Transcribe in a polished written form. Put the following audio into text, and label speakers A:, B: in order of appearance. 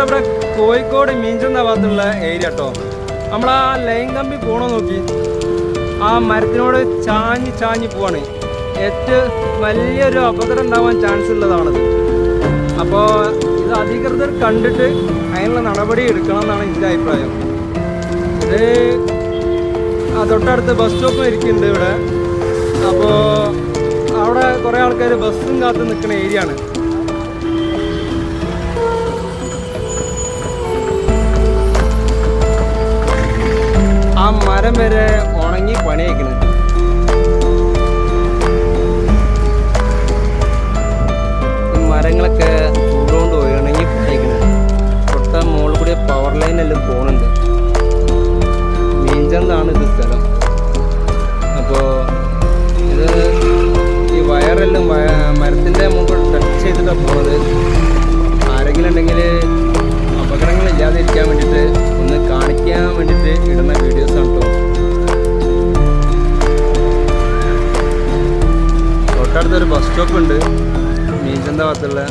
A: നമ്മളിവിടെ കോഴിക്കോട് മീഞ്ചന്ത ഭാഗത്തുള്ള ഏരിയ കേട്ടോ. നമ്മളാ ലൈൻ കമ്പി പോണോ നോക്കി, ആ മരത്തിനോട് ചാഞ്ഞ് പോവാണ്. ഏറ്റവും വലിയൊരു അപകടം ഉണ്ടാവാൻ ചാൻസ് ഉള്ളതാണത്. അപ്പോൾ ഇത് അധികൃതർ കണ്ടിട്ട് അതിനുള്ള നടപടി എടുക്കണം എന്നാണ് എൻ്റെ അഭിപ്രായം. ഇത് തൊട്ടടുത്ത് ബസ് സ്റ്റോപ്പും ഇരിക്കുന്നുണ്ട് ഇവിടെ. അപ്പോൾ അവിടെ കുറേ ആൾക്കാർ ബസ്സും കാത്ത് നിൽക്കുന്ന ഏരിയ ആണ്. ആ മരം വരെ ഉണങ്ങി പണിയേക്കണ്. മരങ്ങളൊക്കെ ചൂടുകൊണ്ട് പോയി ഉണങ്ങി പണിയേക്കണ്. തൊട്ട മുകളിൽ കൂടി പവർ ലൈനെല്ലാം പോകുന്നുണ്ട്. മീഞ്ചന്താണ് ഇത് സ്ഥലം. അപ്പോൾ ഇത് ഈ വയറെല്ലാം മരത്തിൻ്റെ മുകളിൽ ടച്ച് ചെയ്തിട്ടാണ് പോകുന്നത്. ആരെങ്കിലും ഉണ്ടെങ്കിൽ അപകടങ്ങളില്ലാതിരിക്കാൻ വേണ്ടിയിട്ട് ഒന്ന് കാണിക്കാൻ വേണ്ടിയിട്ട് ഇടുന്ന വീഡിയോസാണ് കേട്ടോ. തൊട്ടടുത്തൊരു ബസ് സ്റ്റോപ്പ് ഉണ്ട് മീഞ്ചന്ത ഭാഗത്തുള്ള.